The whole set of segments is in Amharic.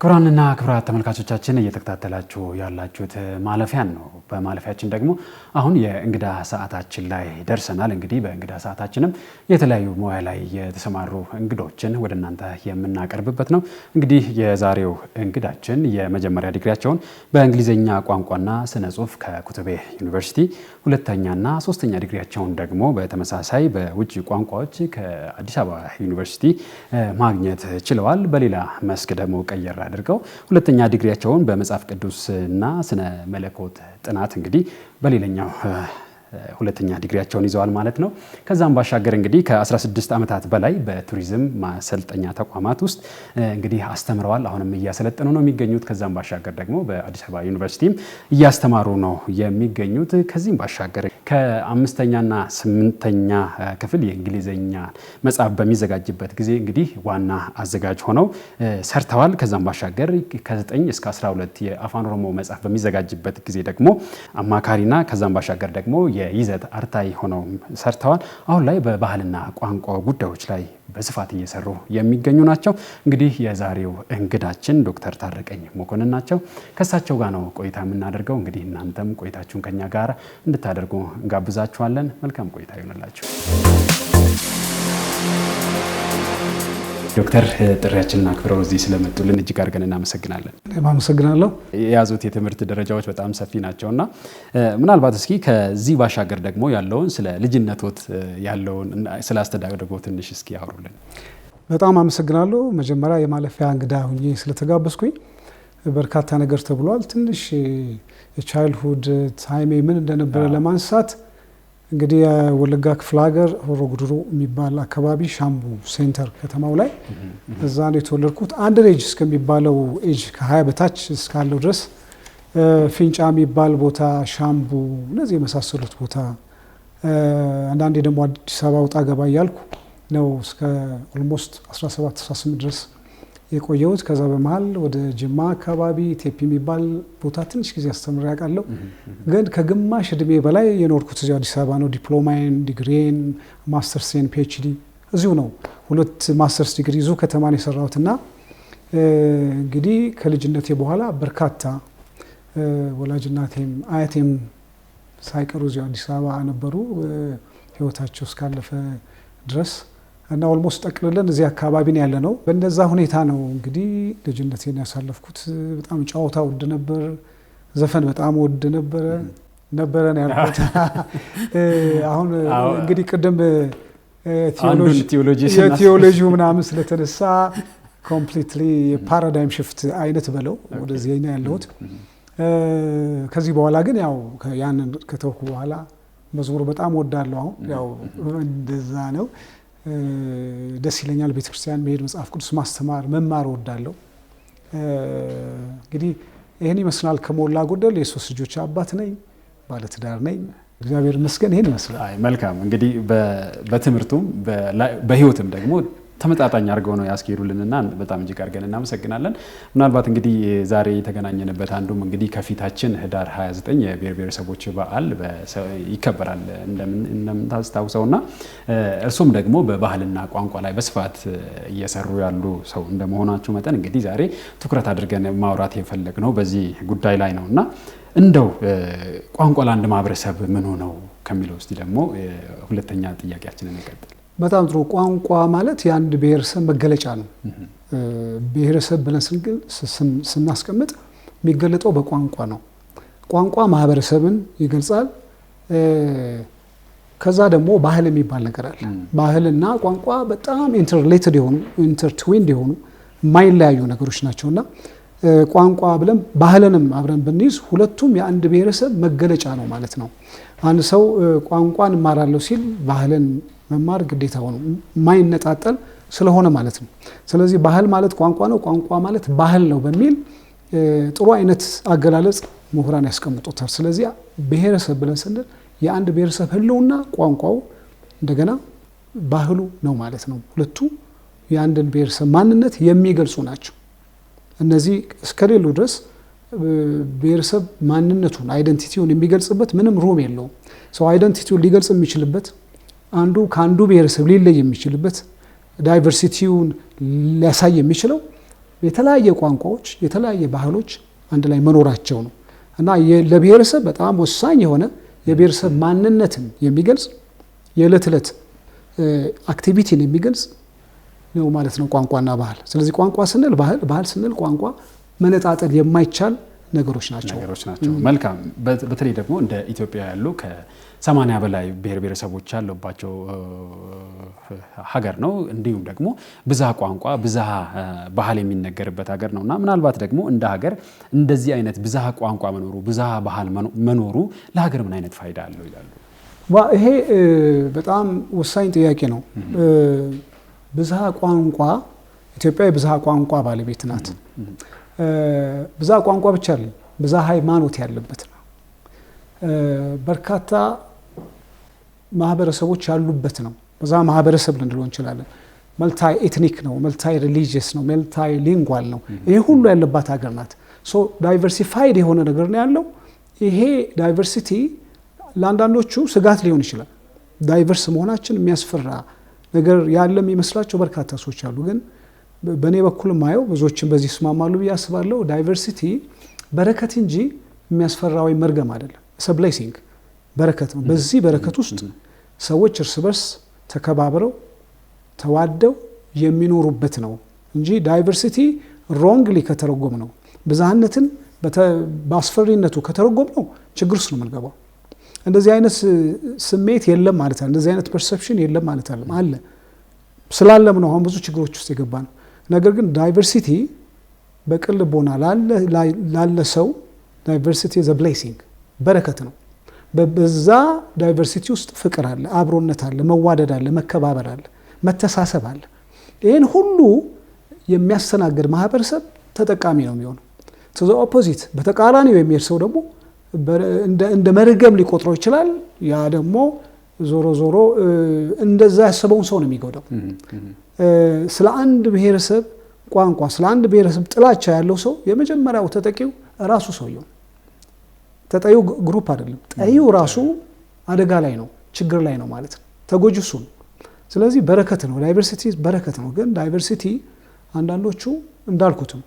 ክቡራንና ክቡራት ተመልካቾቻችን እየተከታተላችሁ ያላችሁት ማለፊያን ነው። በማለፊያችን ደግሞ አሁን የእንግዳ ሰዓታችን ላይ ደርሰናል። እንግዲህ በእንግዳ ሰዓታችንም የተለያዩ ሙያ ላይ የተሰማሩ እንግዶችን ወደ እናንተ የምናቀርብበት ነው። እንግዲህ የዛሬው እንግዳችን የመጀመሪያ ዲግሪያቸውን በእንግሊዝኛ ቋንቋና ስነ ጽሁፍ ከኩቱቤ ዩኒቨርሲቲ፣ ሁለተኛና ሶስተኛ ዲግሪያቸውን ደግሞ በተመሳሳይ በውጭ ቋንቋዎች ከአዲስ አበባ ዩኒቨርሲቲ ማግኘት ችለዋል። በሌላ መስክ ደግሞ ቀየር አድርገው ሁለተኛ ዲግሪያቸውን በመጽሐፍ ቅዱስና ስነ መለኮት ጥናት እንግዲህ በሌላኛው ሁለተኛ ዲግሪያቸውን ይዘዋል ማለት ነው። ከዛም ባሻገር እንግዲህ ከ16 ዓመታት በላይ በቱሪዝም ማሰልጠኛ ተቋማት ውስጥ እንግዲህ አስተምረዋል። አሁንም እያሰለጠኑ ነው የሚገኙት። ከዛም ባሻገር ደግሞ በአዲስ አበባ ዩኒቨርሲቲም እያስተማሩ ነው የሚገኙት። ከዚህም ባሻገር ከአምስተኛና ስምንተኛ ክፍል የእንግሊዝኛ መጽሐፍ በሚዘጋጅበት ጊዜ እንግዲህ ዋና አዘጋጅ ሆነው ሰርተዋል። ከዛም ባሻገር ከ9 እስከ 12 የአፋን ኦሮሞ መጽሐፍ በሚዘጋጅበት ጊዜ ደግሞ አማካሪና ከዛም ባሻገር ደግሞ የይዘት አርታይ ሆነው ሰርተዋል። አሁን ላይ በባህልና ቋንቋ ጉዳዮች ላይ በስፋት እየሰሩ የሚገኙ ናቸው። እንግዲህ የዛሬው እንግዳችን ዶክተር ታረቀኝ መኮንን ናቸው። ከእሳቸው ጋር ነው ቆይታ የምናደርገው። እንግዲህ እናንተም ቆይታችሁን ከኛ ጋር እንድታደርጉ እንጋብዛችኋለን። መልካም ቆይታ ይሆንላችሁ። ዶክተር ጥሪያችንን አክብረው እዚህ ስለመጡልን እጅግ አድርገን እናመሰግናለን። አመሰግናለሁ። የያዙት የትምህርት ደረጃዎች በጣም ሰፊ ናቸውና ምናልባት እስኪ ከዚህ ባሻገር ደግሞ ያለውን ስለ ልጅነቶት ያለውን ስለ አስተዳደጎ ትንሽ እስኪ ያወሩልን። በጣም አመሰግናለሁ። መጀመሪያ የማለፊያ እንግዳ ሆኜ ስለተጋበዝኩኝ በርካታ ነገር ተብሏል። ትንሽ የቻይልድሁድ ታይሜ ምን እንደነበረ ለማንሳት እንግዲህ የወለጋ ክፍለ ሀገር ሆሮ ጉዱሩ የሚባል አካባቢ ሻምቡ ሴንተር ከተማው ላይ እዛ ነው የተወለድኩት። አንደር ኤጅ እስከሚባለው ኤጅ ከ20 በታች እስካለው ድረስ ፊንጫ የሚባል ቦታ፣ ሻምቡ፣ እነዚህ የመሳሰሉት ቦታ አንዳንዴ ደግሞ አዲስ አበባ ወጣ ገባ እያልኩ ነው እስከ ኦልሞስት 17-18 ድረስ የቆየሁት። ከዛ በመሃል ወደ ጅማ አካባቢ ቴፒ የሚባል ቦታ ትንሽ ጊዜ አስተምሬ ያውቃለሁ። ግን ከግማሽ እድሜ በላይ የኖርኩት እዚሁ አዲስ አበባ ነው። ዲፕሎማዬን፣ ዲግሪዬን፣ ማስተርሴን፣ ፒኤችዲ እዚሁ ነው። 2 ማስተርስ ዲግሪ እዚሁ ከተማን የሰራሁትና እንግዲህ ከልጅነቴ በኋላ በርካታ ወላጅናቴም አያቴም ሳይቀሩ እዚሁ አዲስ አበባ ነበሩ ህይወታቸው እስካለፈ ድረስ እና ኦልሞስት ጠቅልለን እዚህ አካባቢ ነው ያለ ነው። በእንደዛ ሁኔታ ነው እንግዲህ ልጅነቴን ያሳለፍኩት። በጣም ጨዋታ ወድ ነበር፣ ዘፈን በጣም ወድ ነበረን ያልኩት። አሁን እንግዲህ ቅድም ቲዮሎጂው ምናምን ስለተነሳ ኮምፕሊትሊ የፓራዳይም ሽፍት አይነት በለው ወደዚህ ነው ያለሁት። ከዚህ በኋላ ግን ያው ያንን ከተውኩ በኋላ መዝሙር በጣም ወዳለሁ። አሁን ያው እንደዛ ነው። ደስ ይለኛል። ቤተክርስቲያን መሄድ፣ መጽሐፍ ቅዱስ ማስተማር፣ መማር ወዳለሁ። እንግዲህ ይህን ይመስላል ከሞላ ጎደል። የ3 ልጆች አባት ነኝ፣ ባለትዳር ነኝ። እግዚአብሔር ይመስገን። ይህን ይመስላል። መልካም። እንግዲህ በትምህርቱም በህይወትም ደግሞ ተመጣጣኝ አድርገው ነው ያስኬዱልንና በጣም እጅግ አድርገን እናመሰግናለን። ምናልባት እንግዲህ ዛሬ የተገናኘንበት አንዱም እንግዲህ ከፊታችን ህዳር 29 የብሔር ብሔረሰቦች በዓል ይከበራል እንደምታስታውሰውና እርሱም ደግሞ በባህልና ቋንቋ ላይ በስፋት እየሰሩ ያሉ ሰው እንደመሆናችሁ መጠን እንግዲህ ዛሬ ትኩረት አድርገን ማውራት የፈለግነው በዚህ ጉዳይ ላይ ነውና እንደው ቋንቋ ለአንድ ማህበረሰብ ምኑ ነው ከሚለው እስቲ ደግሞ ሁለተኛ ጥያቄያችንን እንቀጥል። በጣም ጥሩ። ቋንቋ ማለት የአንድ ብሔረሰብ መገለጫ ነው። ብሔረሰብ ብለን ስናስቀምጥ የሚገለጠው በቋንቋ ነው። ቋንቋ ማህበረሰብን ይገልጻል። ከዛ ደግሞ ባህል የሚባል ነገር አለ። ባህልና ቋንቋ በጣም ኢንተርሌትድ የሆኑ ኢንተርትዊንድ የሆኑ የማይለያዩ ነገሮች ናቸውና ቋንቋ ብለን ባህልንም አብረን ብንይዝ ሁለቱም የአንድ ብሔረሰብ መገለጫ ነው ማለት ነው። አንድ ሰው ቋንቋን እማራለሁ ሲል ባህልን መማር ግዴታ ሆኖ የማይነጣጠል ስለሆነ ማለት ነው። ስለዚህ ባህል ማለት ቋንቋ ነው፣ ቋንቋ ማለት ባህል ነው በሚል ጥሩ አይነት አገላለጽ ምሁራን ያስቀምጡታል። ስለዚህ ብሔረሰብ ብለን ስንል የአንድ ብሔረሰብ ህልውና ቋንቋው እንደገና ባህሉ ነው ማለት ነው። ሁለቱ የአንድን ብሔረሰብ ማንነት የሚገልጹ ናቸው። እነዚህ እስከሌሉ ድረስ ብሔረሰብ ማንነቱን አይደንቲቲውን የሚገልጽበት ምንም ሩም የለውም። ሰው አይደንቲቲውን ሊገልጽ የሚችልበት አንዱ ከአንዱ ብሔረሰብ ሊለይ የሚችልበት ዳይቨርሲቲውን ሊያሳይ የሚችለው የተለያየ ቋንቋዎች የተለያየ ባህሎች አንድ ላይ መኖራቸው ነው እና ለብሔረሰብ በጣም ወሳኝ የሆነ የብሔረሰብ ማንነትን የሚገልጽ የዕለት ዕለት አክቲቪቲን የሚገልጽ ነው ማለት ነው ቋንቋና ባህል። ስለዚህ ቋንቋ ስንል ባህል ስንል ቋንቋ መነጣጠል የማይቻል ነገሮች ናቸው። መልካም። በተለይ ደግሞ እንደ ኢትዮጵያ ያሉ ከ80 በላይ ብሔር ብሔረሰቦች ያሉባቸው ሀገር ነው። እንዲሁም ደግሞ ብዝሃ ቋንቋ ብዝሃ ባህል የሚነገርበት ሀገር ነውና ምናልባት ደግሞ እንደ ሀገር እንደዚህ አይነት ብዝሃ ቋንቋ መኖሩ ብዝሃ ባህል መኖሩ ለሀገር ምን አይነት ፋይዳ አለው ይላሉ? ይሄ በጣም ወሳኝ ጥያቄ ነው። ብዝሃ ቋንቋ ኢትዮጵያ የብዝሃ ቋንቋ ባለቤት ናት። ብዝሃ ቋንቋ ብቻ አይደለም፣ ብዝሃ ሃይማኖት ያለበት ነው። በርካታ ማህበረሰቦች ያሉበት ነው። ብዝሃ ማህበረሰብ ልንለው እንችላለን። መልታይ ኤትኒክ ነው፣ መልታይ ሪሊጂየስ ነው፣ መልታይ ሊንጓል ነው። ይሄ ሁሉ ያለባት ሀገር ናት። ሶ ዳይቨርሲፋይድ የሆነ ነገር ነው ያለው። ይሄ ዳይቨርሲቲ ለአንዳንዶቹ ስጋት ሊሆን ይችላል። ዳይቨርስ መሆናችን የሚያስፈራ ነገር ያለም ይመስላቸው በርካታ ሰዎች አሉ። ግን በእኔ በኩል ማየው ብዙዎችን በዚህ ይስማማሉ ብዬ አስባለሁ። ዳይቨርሲቲ በረከት እንጂ የሚያስፈራ ወይም መርገም አይደለም። ብሌሲንግ በረከት ነው። በዚህ በረከት ውስጥ ሰዎች እርስ በርስ ተከባብረው ተዋደው የሚኖሩበት ነው እንጂ ዳይቨርሲቲ ሮንግሊ ከተረጎም ነው ብዝሃነትን በአስፈሪነቱ ከተረጎም ነው ችግር ውስጥ ነው የምንገባው። እንደዚህ አይነት ስሜት የለም ማለት አለ። እንደዚህ አይነት ፐርሰፕሽን የለም ማለት አለ ስላለም ነው አሁን ብዙ ችግሮች ውስጥ የገባ ነው። ነገር ግን ዳይቨርሲቲ በቅን ልቦና ላለ ሰው ዳይቨርሲቲ ዘ ብሌሲንግ በረከት ነው። በዛ ዳይቨርሲቲ ውስጥ ፍቅር አለ፣ አብሮነት አለ፣ መዋደድ አለ፣ መከባበር አለ፣ መተሳሰብ አለ። ይህን ሁሉ የሚያስተናግድ ማህበረሰብ ተጠቃሚ ነው የሚሆነው። ዘ ኦፖዚት በተቃራኒው የሚሄድ ሰው ደግሞ እንደ መርገም ሊቆጥረው ይችላል። ያ ደግሞ ዞሮ ዞሮ እንደዛ ያሰበውን ሰው ነው የሚጎዳው። ስለ አንድ ብሔረሰብ ቋንቋ ስለ አንድ ብሔረሰብ ጥላቻ ያለው ሰው የመጀመሪያው ተጠቂው ራሱ ሰውየው። ተጠቂው ግሩፕ አይደለም፣ ጠቂው ራሱ አደጋ ላይ ነው፣ ችግር ላይ ነው ማለት ነው። ተጎጂው እሱ ነው። ስለዚህ በረከት ነው፣ ዳይቨርሲቲ በረከት ነው። ግን ዳይቨርሲቲ አንዳንዶቹ እንዳልኩትም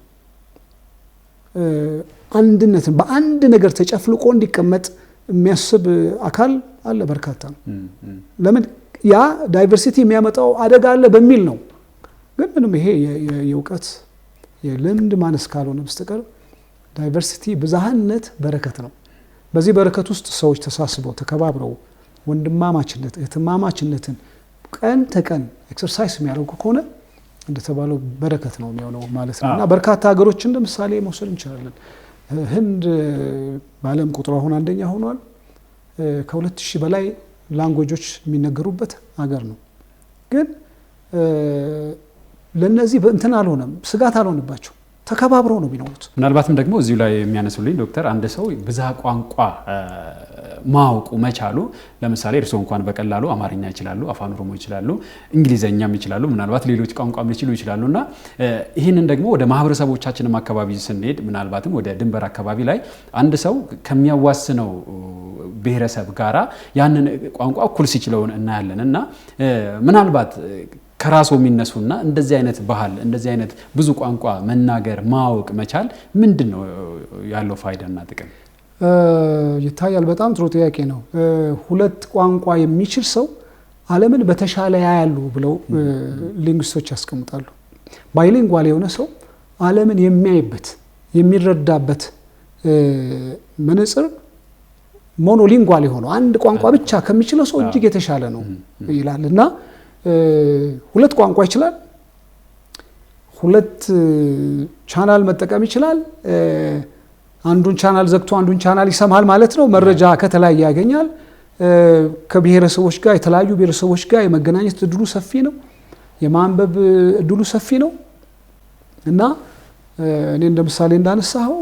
አንድነትን በአንድ ነገር ተጨፍልቆ እንዲቀመጥ የሚያስብ አካል አለ፣ በርካታ ነው። ለምን ያ ዳይቨርሲቲ የሚያመጣው አደጋ አለ በሚል ነው። ግን ምንም ይሄ የእውቀት የልምድ ማነስ ካልሆነ በስተቀር ዳይቨርሲቲ ብዝሃነት በረከት ነው። በዚህ በረከት ውስጥ ሰዎች ተሳስበው ተከባብረው ወንድማማችነት እህትማማችነትን ቀን ተቀን ኤክሰርሳይዝ የሚያደርጉ ከሆነ እንደተባለው በረከት ነው የሚሆነው ማለት ነው። እና በርካታ ሀገሮች እንደ ምሳሌ መውሰድ እንችላለን። ህንድ በዓለም ቁጥሩ አሁን አንደኛ ሆኗል። ከ2000 በላይ ላንጉጆች የሚነገሩበት ሀገር ነው። ግን ለነዚህ እንትን አልሆነም፣ ስጋት አልሆነባቸው፣ ተከባብረው ነው የሚኖሩት። ምናልባትም ደግሞ እዚሁ ላይ የሚያነሱልኝ ዶክተር አንድ ሰው ብዝሃ ቋንቋ ማወቁ መቻሉ ለምሳሌ እርስዎ እንኳን በቀላሉ አማርኛ ይችላሉ፣ አፋን ኦሮሞ ይችላሉ፣ እንግሊዘኛም ይችላሉ፣ ምናልባት ሌሎች ቋንቋም ሊችሉ ይችላሉና ይህንን ደግሞ ወደ ማህበረሰቦቻችንም አካባቢ ስንሄድ ምናልባትም ወደ ድንበር አካባቢ ላይ አንድ ሰው ከሚያዋስነው ብሔረሰብ ጋራ ያንን ቋንቋ እኩል ሲችለውን እናያለን እና ምናልባት ከራሱ የሚነሱና እንደዚህ አይነት ባህል እንደዚህ አይነት ብዙ ቋንቋ መናገር ማወቅ መቻል ምንድነው ያለው ፋይዳና ጥቅም ይታያል? በጣም ጥሩ ጥያቄ ነው። ሁለት ቋንቋ የሚችል ሰው ዓለምን በተሻለ ያያሉ ብለው ሊንግዊስቶች ያስቀምጣሉ። ባይሊንጓል የሆነ ሰው ዓለምን የሚያይበት የሚረዳበት መነጽር ሞኖሊንጓል የሆነው አንድ ቋንቋ ብቻ ከሚችለው ሰው እጅግ የተሻለ ነው ይላል እና ሁለት ቋንቋ ይችላል፣ ሁለት ቻናል መጠቀም ይችላል። አንዱን ቻናል ዘግቶ አንዱን ቻናል ይሰማል ማለት ነው። መረጃ ከተለያየ ያገኛል። ከብሔረሰቦች ጋር የተለያዩ ብሔረሰቦች ጋር የመገናኘት እድሉ ሰፊ ነው። የማንበብ እድሉ ሰፊ ነው እና እኔ እንደ ምሳሌ እንዳነሳው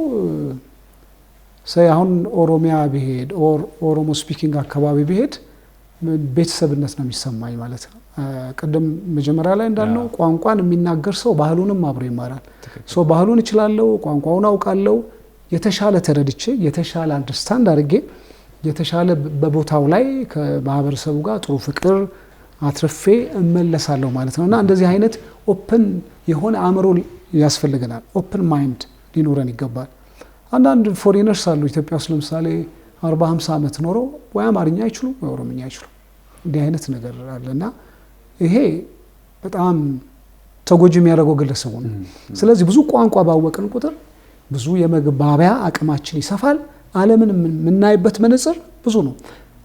አሁን ኦሮሚያ ቢሄድ ኦሮሞ ስፒኪንግ አካባቢ ቢሄድ ቤተሰብነት ነው የሚሰማኝ ማለት ነው። ቀደም መጀመሪያ ላይ እንዳልነው ቋንቋን የሚናገር ሰው ባህሉንም አብሮ ይማራል። ባህሉን እችላለሁ፣ ቋንቋውን አውቃለሁ፣ የተሻለ ተረድቼ የተሻለ አንደርስታንድ አድርጌ የተሻለ በቦታው ላይ ከማህበረሰቡ ጋር ጥሩ ፍቅር አትርፌ እመለሳለሁ ማለት ነው እና እንደዚህ አይነት ኦፕን የሆነ አእምሮ ያስፈልገናል። ኦፕን ማይንድ ሊኖረን ይገባል። አንዳንድ ፎሬነርስ አሉ ኢትዮጵያ ውስጥ ለምሳሌ 40-50 ዓመት ኖረው ወይ አማርኛ አይችሉም ወይ ኦሮምኛ አይችሉም። እንዲህ አይነት ነገር አለና ይሄ በጣም ተጎጂ የሚያደርገው ግለሰቡ ነው። ስለዚህ ብዙ ቋንቋ ባወቅን ቁጥር ብዙ የመግባቢያ አቅማችን ይሰፋል። ዓለምን የምናይበት መነጽር ብዙ ነው።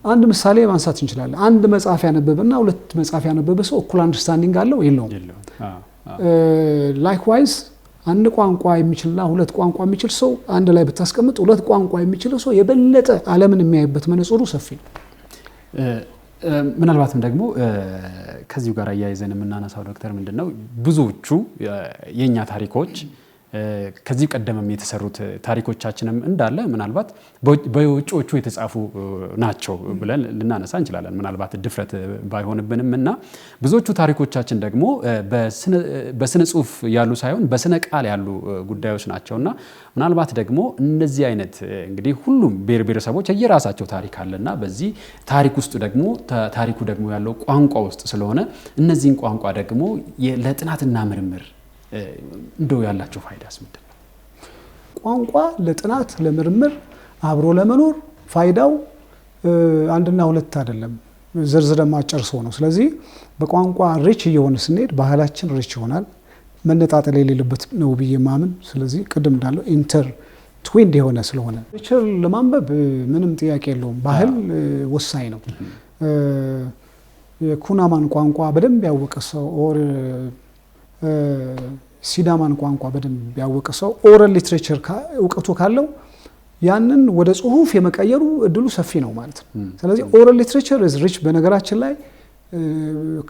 አንድ ምሳሌ ማንሳት እንችላለን። አንድ መጽሐፍ ያነበበና ሁለት መጽሐፍ ያነበበ ሰው እኩል አንደርስታንዲንግ አለው የለውም? ላይክዋይዝ አንድ ቋንቋ የሚችልና ሁለት ቋንቋ የሚችል ሰው አንድ ላይ ብታስቀምጥ ሁለት ቋንቋ የሚችል ሰው የበለጠ ዓለምን የሚያይበት መነጽሩ ሰፊ ነው። ምናልባትም ደግሞ ከዚሁ ጋር አያይዘን የምናነሳው ዶክተር ምንድነው ብዙዎቹ የኛ ታሪኮች ከዚህ ቀደምም የተሰሩት ታሪኮቻችንም እንዳለ ምናልባት በውጪዎቹ የተጻፉ ናቸው ብለን ልናነሳ እንችላለን። ምናልባት ድፍረት ባይሆንብንም እና ብዙዎቹ ታሪኮቻችን ደግሞ በስነ ጽሁፍ ያሉ ሳይሆን በስነ ቃል ያሉ ጉዳዮች ናቸውና ምናልባት ደግሞ እነዚህ አይነት እንግዲህ ሁሉም ብሔር ብሔረሰቦች የየራሳቸው ታሪክ አለና በዚህ ታሪክ ውስጥ ደግሞ ታሪኩ ደግሞ ያለው ቋንቋ ውስጥ ስለሆነ እነዚህን ቋንቋ ደግሞ ለጥናትና ምርምር እንደው ያላቸው ፋይዳስ ምንድን ነው? ቋንቋ ለጥናት ለምርምር አብሮ ለመኖር ፋይዳው አንድና ሁለት አይደለም፣ ዝርዝር ማጨርሰው ነው። ስለዚህ በቋንቋ ሪች እየሆነ ስንሄድ ባህላችን ሪች ይሆናል፣ መነጣጠል የሌለበት ነው ብዬ ማምን። ስለዚህ ቅድም እንዳለው ኢንተር ትዊንድ የሆነ ስለሆነ ሪቸር ለማንበብ ምንም ጥያቄ የለውም። ባህል ወሳኝ ነው። የኩናማን ቋንቋ በደንብ ያወቀ ሰው ኦር ሲዳማን ቋንቋ በደንብ ያወቀ ሰው ኦራል ሊትሬቸር እውቀቱ ካለው ያንን ወደ ጽሁፍ የመቀየሩ እድሉ ሰፊ ነው ማለት ነው። ስለዚህ ኦራል ሊትሬቸር ኢዝ ሪች። በነገራችን ላይ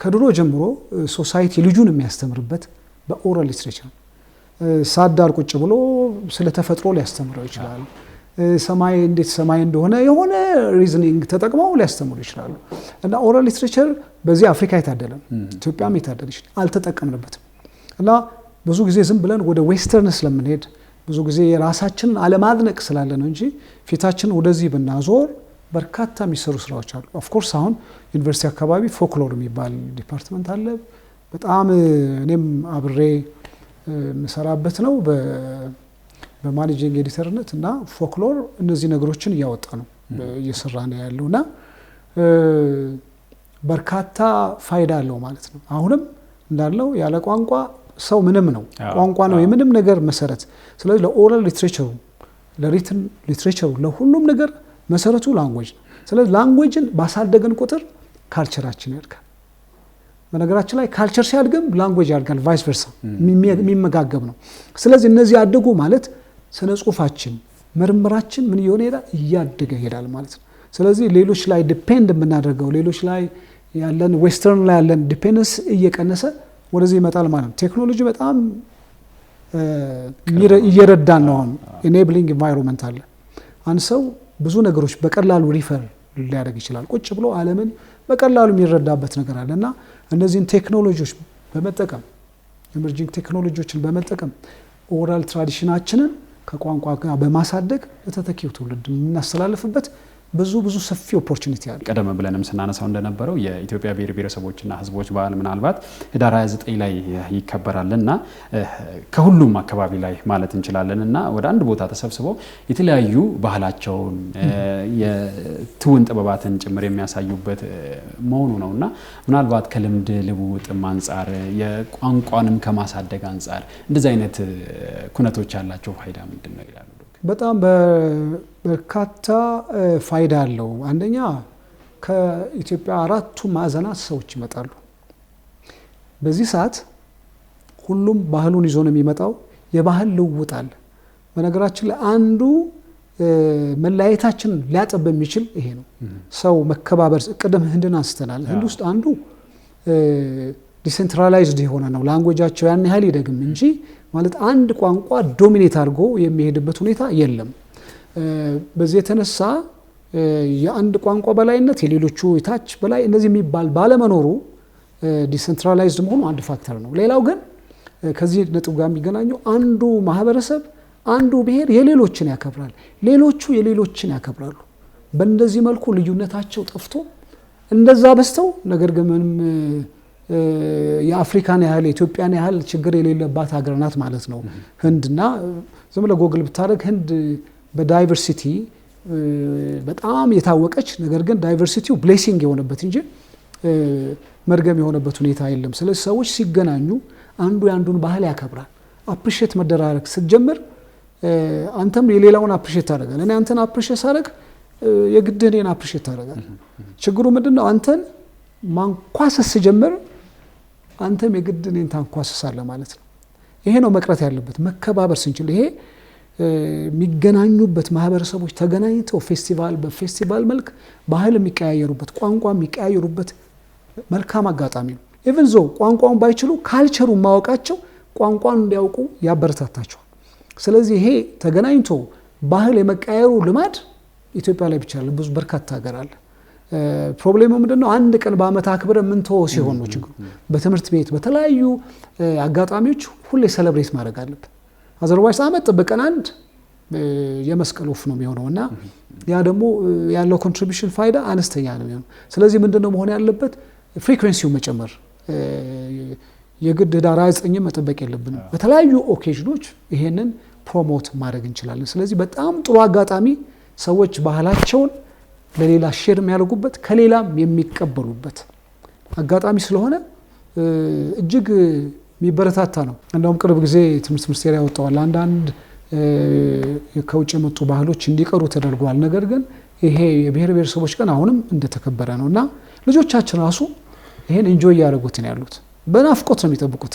ከድሮ ጀምሮ ሶሳይቲ ልጁን የሚያስተምርበት በኦራል ሊትሬቸር ሳዳር ቁጭ ብሎ ስለ ተፈጥሮ ሊያስተምረው ይችላል። ሰማይ እንዴት ሰማይ እንደሆነ የሆነ ሪዝኒንግ ተጠቅመው ሊያስተምሩ ይችላሉ። እና ኦራል ሊትሬቸር በዚህ አፍሪካ የታደለም ኢትዮጵያም የታደለች አልተጠቀምንበትም። እና ብዙ ጊዜ ዝም ብለን ወደ ዌስተርን ስለምንሄድ ብዙ ጊዜ የራሳችንን አለማድነቅ ስላለ ነው እንጂ ፊታችን ወደዚህ ብናዞር በርካታ የሚሰሩ ስራዎች አሉ። ኦፍ ኮርስ አሁን ዩኒቨርሲቲ አካባቢ ፎክሎር የሚባል ዲፓርትመንት አለ። በጣም እኔም አብሬ መሰራበት ነው በማኔጂንግ ኤዲተርነት እና ፎክሎር እነዚህ ነገሮችን እያወጣ ነው እየሰራ ነው ያለውና በርካታ ፋይዳ አለው ማለት ነው። አሁንም እንዳለው ያለ ቋንቋ ሰው ምንም ነው። ቋንቋ ነው የምንም ነገር መሰረት። ስለዚህ ለኦራል ሊትሬቸሩ ለሪትን ሊትሬቸሩ ለሁሉም ነገር መሰረቱ ላንጉዌጅ ነው። ስለዚህ ላንጉዌጅን ባሳደገን ቁጥር ካልቸራችን ያድጋል። በነገራችን ላይ ካልቸር ሲያድግም ላንጉዌጅ ያድጋል፣ ቫይስ ቨርሳ የሚመጋገብ ነው። ስለዚህ እነዚህ ያደጉ ማለት ስነ ጽሁፋችን ምርምራችን ምን ይሆነ ይላል እያደገ ይሄዳል ማለት ነው። ስለዚህ ሌሎች ላይ ዲፔንድ የምናደርገው ሌሎች ላይ ያለን ዌስተርን ላይ ያለን ዲፔንደንስ እየቀነሰ ወደዚህ ይመጣል ማለት ነው። ቴክኖሎጂ በጣም እየረዳን ነው። አሁን ኢኔብሊንግ ኢንቫይሮንመንት አለ። አንድ ሰው ብዙ ነገሮች በቀላሉ ሪፈር ሊያደርግ ይችላል። ቁጭ ብሎ ዓለምን በቀላሉ የሚረዳበት ነገር አለ እና እነዚህን ቴክኖሎጂዎች በመጠቀም ኤመርጂንግ ቴክኖሎጂዎችን በመጠቀም ኦራል ትራዲሽናችንን ከቋንቋ ጋር በማሳደግ ለተተኪው ትውልድ የምናስተላልፍበት ብዙ ሰፊ ኦፖርቹኒቲ አለ። ቀደም ብለንም ስናነሳው እንደነበረው የኢትዮጵያ ብሔር ብሔረሰቦችና ሕዝቦች በዓል ምናልባት ህዳር 29 ላይ ይከበራልና ከሁሉም አካባቢ ላይ ማለት እንችላለንና ወደ አንድ ቦታ ተሰብስበው የተለያዩ ባህላቸውን የትውን ጥበባትን ጭምር የሚያሳዩበት መሆኑ ነውና ምናልባት ከልምድ ልውውጥም አንጻር የቋንቋንም ከማሳደግ አንጻር እንደዚህ አይነት ኩነቶች ያላቸው ፋይዳ ምንድነው ይላሉ? በጣም በርካታ ፋይዳ አለው። አንደኛ ከኢትዮጵያ አራቱ ማዕዘናት ሰዎች ይመጣሉ። በዚህ ሰዓት ሁሉም ባህሉን ይዞ ነው የሚመጣው። የባህል ልውውጥ አለ። በነገራችን ላይ አንዱ መለያየታችን ሊያጠብ የሚችል ይሄ ነው። ሰው መከባበር። ቅድም ህንድን አንስተናል። ህንድ ውስጥ አንዱ ዲሴንትራላይዝድ የሆነ ነው። ላንጉዌጃቸው ያን ያህል ይደግም እንጂ ማለት አንድ ቋንቋ ዶሚኔት አድርጎ የሚሄድበት ሁኔታ የለም። በዚህ የተነሳ የአንድ ቋንቋ በላይነት የሌሎቹ የታች በላይ እንደዚህ የሚባል ባለመኖሩ ዲሴንትራላይዝድ መሆኑ አንድ ፋክተር ነው። ሌላው ግን ከዚህ ነጥብ ጋር የሚገናኘው አንዱ ማህበረሰብ አንዱ ብሔር የሌሎችን ያከብራል፣ ሌሎቹ የሌሎችን ያከብራሉ። በእንደዚህ መልኩ ልዩነታቸው ጠፍቶ እንደዛ በስተው ነገር ግን ምንም የአፍሪካን ያህል የኢትዮጵያን ያህል ችግር የሌለባት ሀገር ናት ማለት ነው ህንድና ዝም ብለህ ጎግል ብታደርግ ህንድ በዳይቨርሲቲ በጣም የታወቀች ነገር ግን ዳይቨርሲቲው ብሌሲንግ የሆነበት እንጂ መርገም የሆነበት ሁኔታ የለም። ስለዚህ ሰዎች ሲገናኙ አንዱ ያንዱን ባህል ያከብራል። አፕሪሼት መደራረግ ስትጀምር አንተም የሌላውን አፕሪሼት ታደርጋለህ። እኔ አንተን አፕሪሼት ሳደርግ የግድ እኔን አፕሪሼት ታደርጋለህ። ችግሩ ምንድነው? አንተን ማንኳሰስ ሲጀምር አንተም የግድ እኔን ታንኳሰሳለህ ማለት ነው። ይሄ ነው መቅረት ያለበት። መከባበር ስንችል ይሄ የሚገናኙበት ማህበረሰቦች ተገናኝተው ፌስቲቫል በፌስቲቫል መልክ ባህል የሚቀያየሩበት ቋንቋ የሚቀያየሩበት መልካም አጋጣሚ ነው። ኢቭን ዞ ቋንቋውን ባይችሉ ካልቸሩን ማወቃቸው ቋንቋን እንዲያውቁ ያበረታታቸዋል። ስለዚህ ይሄ ተገናኝቶ ባህል የመቀያየሩ ልማድ ኢትዮጵያ ላይ ብቻ አለ፣ ብዙ በርካታ ሀገር አለ። ፕሮብሌሙ ምንድነው? አንድ ቀን በአመት አክብረ ምን ተወው ሲሆን ነው ችግሩ። በትምህርት ቤት በተለያዩ አጋጣሚዎች ሁሌ ሴሌብሬት ማድረግ አለብን። አዘርባይስ አመት በቀን አንድ የመስቀል ወፍ ነው የሚሆነው እና ያ ደግሞ ያለው ኮንትሪቢዩሽን ፋይዳ አነስተኛ ነው የሚሆነው። ስለዚህ ምንድነው መሆን ያለበት? ፍሪኩዌንሲው መጨመር። የግድ ዳራ 9 መጠበቅ የለብንም። በተለያዩ ኦኬዥኖች ይሄንን ፕሮሞት ማድረግ እንችላለን። ስለዚህ በጣም ጥሩ አጋጣሚ ሰዎች ባህላቸውን ለሌላ ሼር የሚያደርጉበት ከሌላም የሚቀበሉበት አጋጣሚ ስለሆነ እጅግ የሚበረታታ ነው። እንደውም ቅርብ ጊዜ ትምህርት ሚኒስቴር ያወጣዋል አንዳንድ ከውጭ የመጡ ባህሎች እንዲቀሩ ተደርጓል። ነገር ግን ይሄ የብሔር ብሔረሰቦች ቀን አሁንም እንደተከበረ ነው እና ልጆቻችን ራሱ ይሄን ኢንጆይ እያደረጉት ነው ያሉት። በናፍቆት ነው የሚጠብቁት።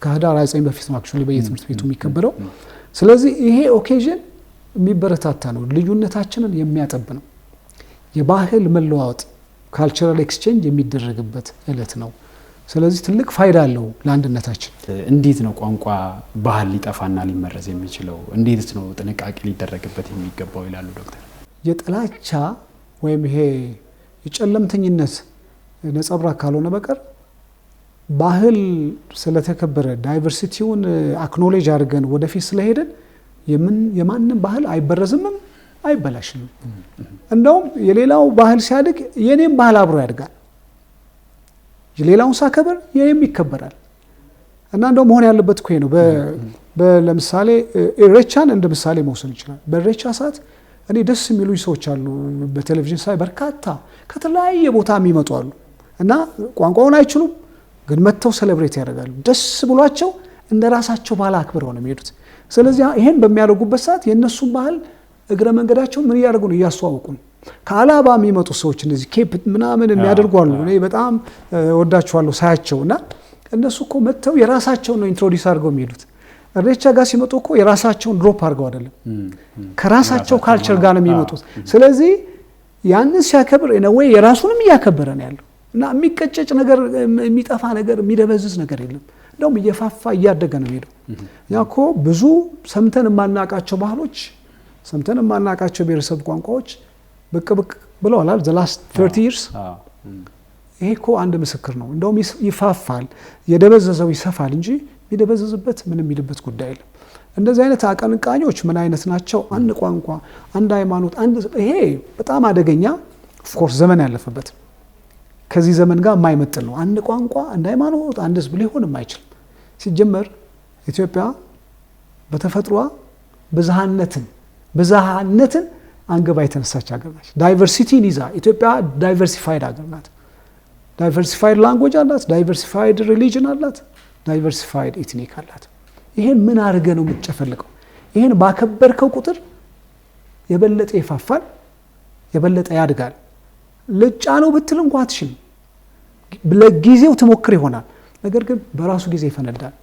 ከህዳር 9 በፊት ነው አክቹዋሊ በየትምህርት ቤቱ የሚከበረው። ስለዚህ ይሄ ኦኬዥን የሚበረታታ ነው፣ ልዩነታችንን የሚያጠብ ነው። የባህል መለዋወጥ ካልቸራል ኤክስቼንጅ የሚደረግበት እለት ነው። ስለዚህ ትልቅ ፋይዳ አለው ለአንድነታችን። እንዴት ነው ቋንቋ ባህል ሊጠፋና ሊመረዝ የሚችለው? እንዴት ነው ጥንቃቄ ሊደረግበት የሚገባው ይላሉ ዶክተር? የጥላቻ ወይም ይሄ የጨለምተኝነት ነጸብራቅ ካልሆነ በቀር ባህል ስለተከበረ ዳይቨርሲቲውን አክኖሌጅ አድርገን ወደፊት ስለሄደን የማንም ባህል አይበረዝምም አይበላሽም። እንደውም የሌላው ባህል ሲያድግ የኔም ባህል አብሮ ያድጋል። የሌላውን ሳከብር የኔም ይከበራል። እና እንደው መሆን ያለበት እኮ ነው። ለምሳሌ ኢሬቻን እንደ ምሳሌ መውሰድ ይችላል። በኢሬቻ ሰዓት እኔ ደስ የሚሉኝ ሰዎች አሉ። በቴሌቪዥን ሳይ በርካታ ከተለያየ ቦታ የሚመጡ አሉ እና ቋንቋውን አይችሉም ግን መጥተው ሴሌብሬት ያደርጋሉ። ደስ ብሏቸው እንደ ራሳቸው ባህል አክብረው ነው የሚሄዱት። ስለዚህ ይሄን በሚያደርጉበት ሰዓት የእነሱን ባህል እግረ መንገዳቸው ምን እያደረጉ ነው? እያስተዋወቁ ነው። ከአላባ የሚመጡ ሰዎች እነዚህ ኬፕ ምናምን የሚያደርጉ አሉ። እኔ በጣም ወዳቸዋለሁ ሳያቸው እና እነሱ እኮ መጥተው የራሳቸውን ነው ኢንትሮዲውስ አድርገው የሚሄዱት። ኢሬቻ ጋር ሲመጡ እኮ የራሳቸውን ድሮፕ አድርገው አይደለም ከራሳቸው ካልቸር ጋር ነው የሚመጡት። ስለዚህ ያንን ሲያከብር ወይ የራሱንም እያከበረ ነው ያለው እና የሚቀጨጭ ነገር የሚጠፋ ነገር የሚደበዝዝ ነገር የለም። እንደውም እየፋፋ እያደገ ነው የሚሄደው። ያ እኮ ብዙ ሰምተን የማናውቃቸው ባህሎች ሰምተን የማናውቃቸው ብሔረሰብ ቋንቋዎች ብቅ ብለዋል the last 30 years። ይሄ እኮ አንድ ምስክር ነው። እንደውም ይፋፋል፣ የደበዘዘው ይሰፋል እንጂ የሚደበዘዝበት ምንም የሚልበት ጉዳይ የለም። እንደዚህ አይነት አቀንቃኞች ምን አይነት ናቸው? አንድ ቋንቋ፣ አንድ ሃይማኖት፣ ይሄ በጣም አደገኛ ኦፍ ኮርስ ዘመን ያለፈበት ከዚህ ዘመን ጋር የማይመጥን ነው። አንድ ቋንቋ፣ አንድ ሃይማኖት፣ አንድ ህዝብ ሊሆን የማይችል ሲጀመር ኢትዮጵያ በተፈጥሯ ብዝሃነትን አንገባ የተነሳች ሀገር ናት። ዳይቨርሲቲን ይዛ ኢትዮጵያ ዳይቨርሲፋይድ ሀገር ናት። ዳይቨርሲፋይድ ላንጉዌጅ አላት፣ ዳይቨርሲፋይድ ሪሊጅን አላት፣ ዳይቨርሲፋይድ ኤትኒክ አላት። ይሄን ምን አድርገህ ነው የምትጨፈልቀው? ይሄን ባከበርከው ቁጥር የበለጠ ይፋፋል፣ የበለጠ ያድጋል። ልጫ ነው ብትል እንኳን አትችልም። ለጊዜው ትሞክር ይሆናል፣ ነገር ግን በራሱ ጊዜ ይፈነዳል።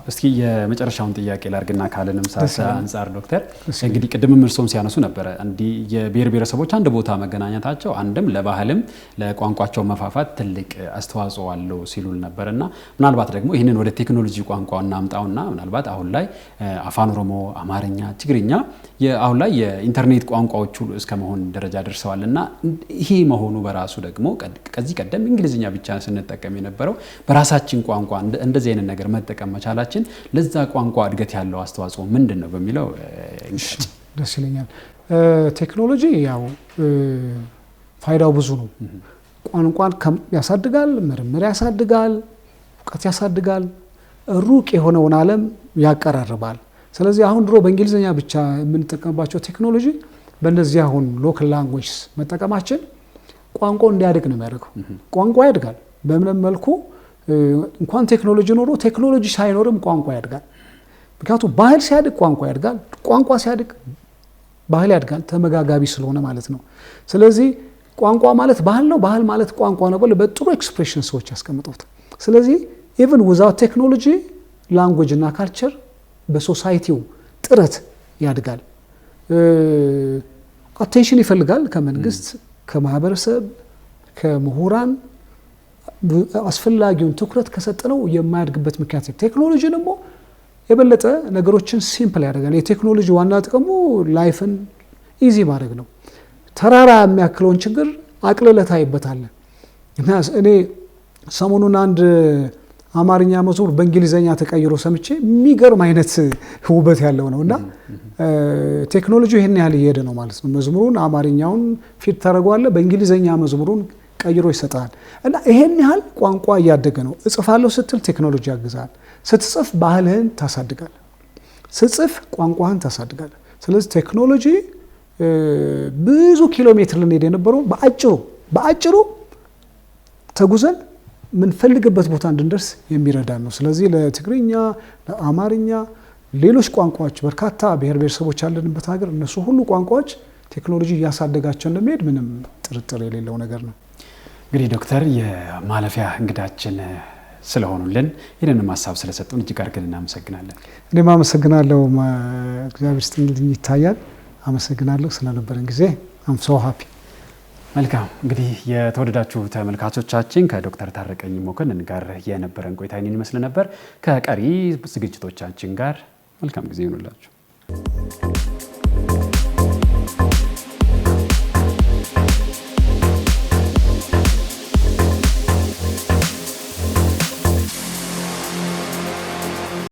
እስኪ የመጨረሻውን ጥያቄ ላርግና ካለንም ሰዓት አንፃር ዶክተር እንግዲህ ቅድምም እርሶም ሲያነሱ ነበረ እንዲህ የብሔር ብሔረሰቦች አንድ ቦታ መገናኘታቸው አንድም ለባህልም ለቋንቋቸው መፋፋት ትልቅ አስተዋጽኦ አለው ሲሉል ነበርና ምናልባት ደግሞ ይህንን ወደ ቴክኖሎጂ ቋንቋ እናምጣውና ምናልባት አሁን ላይ አፋን ኦሮሞ፣ አማርኛ፣ ትግርኛ አሁን ላይ የኢንተርኔት ቋንቋዎች ሁሉ እስከ መሆን ደረጃ ደርሰዋልና ይሄ መሆኑ በራሱ ደግሞ ከዚህ ቀደም እንግሊዝኛ ብቻ ስንጠቀም የነበረው በራሳችን ቋንቋ እንደዚህ አይነት ነገር መጠቀም መቻላችን ለዛ ቋንቋ እድገት ያለው አስተዋጽኦ ምንድነው በሚለው ደስ ይለኛል። ቴክኖሎጂ ያው ፋይዳው ብዙ ነው። ቋንቋን ያሳድጋል፣ ምርምር ያሳድጋል፣ እውቀት ያሳድጋል፣ ሩቅ የሆነውን ዓለም ያቀራርባል። ስለዚህ አሁን ድሮ በእንግሊዝኛ ብቻ የምንጠቀምባቸው ቴክኖሎጂ በእነዚህ አሁን ሎካል ላንጉዌጅ መጠቀማችን ቋንቋው እንዲያድግ ነው የሚያደርገው። ቋንቋ ያድጋል። በምንም መልኩ እንኳን ቴክኖሎጂ ኖሮ ቴክኖሎጂ ሳይኖርም ቋንቋ ያድጋል። ምክንያቱም ባህል ሲያድግ ቋንቋ ያድጋል፣ ቋንቋ ሲያድግ ባህል ያድጋል። ተመጋጋቢ ስለሆነ ማለት ነው። ስለዚህ ቋንቋ ማለት ባህል ነው፣ ባህል ማለት ቋንቋ ነው ብለው በጥሩ ኤክስፕሬሽን ሰዎች ያስቀምጡት። ስለዚህ ኢቭን ዊዛውት ቴክኖሎጂ ላንጉዌጅ እና ካልቸር በሶሳይቲው ጥረት ያድጋል። አቴንሽን ይፈልጋል ከመንግስት፣ ከማህበረሰብ፣ ከምሁራን አስፈላጊውን ትኩረት ከሰጠነው የማያድግበት ምክንያት። ቴክኖሎጂ ደግሞ የበለጠ ነገሮችን ሲምፕል ያደርጋል። የቴክኖሎጂ ዋና ጥቅሙ ላይፍን ኢዚ ማድረግ ነው። ተራራ የሚያክለውን ችግር አቅልለህ ታይበታለህ። እና እኔ ሰሞኑን አንድ አማርኛ መዝሙር በእንግሊዘኛ ተቀይሮ ሰምቼ የሚገርም አይነት ውበት ያለው ነው። እና ቴክኖሎጂ ይሄን ያህል እየሄደ ነው ማለት ነው። መዝሙሩን አማርኛውን ፊት ታደርገዋለህ፣ በእንግሊዘኛ መዝሙሩን ቀይሮ ይሰጣል። እና ይሄን ያህል ቋንቋ እያደገ ነው። እጽፋለሁ ስትል ቴክኖሎጂ ያግዛል። ስትጽፍ ባህልህን ታሳድጋል፣ ስትጽፍ ቋንቋህን ታሳድጋል። ስለዚህ ቴክኖሎጂ ብዙ ኪሎ ሜትር ልንሄድ የነበረው በአጭሩ ተጉዘን ምንፈልግበት ቦታ እንድንደርስ የሚረዳን ነው። ስለዚህ ለትግርኛ፣ ለአማርኛ፣ ሌሎች ቋንቋዎች በርካታ ብሔር ብሔረሰቦች ያለንበት ሀገር እነሱ ሁሉ ቋንቋዎች ቴክኖሎጂ እያሳደጋቸው እንደሚሄድ ምንም ጥርጥር የሌለው ነገር ነው። እንግዲህ ዶክተር የማለፊያ እንግዳችን ስለሆኑልን ይህንንም ሀሳብ ስለሰጡን እጅግ አድርገን እናመሰግናለን። እኔም አመሰግናለሁ። እግዚአብሔር ይስጥልኝ። ይታያል። አመሰግናለሁ ስለነበረን ጊዜ። አም ሶ ሃፒ። መልካም እንግዲህ የተወደዳችሁ ተመልካቾቻችን ከዶክተር ታረቀኝ መኮንን ጋር የነበረን ቆይታ ይህንን ይመስል ነበር። ከቀሪ ዝግጅቶቻችን ጋር መልካም ጊዜ ይሁንላችሁ።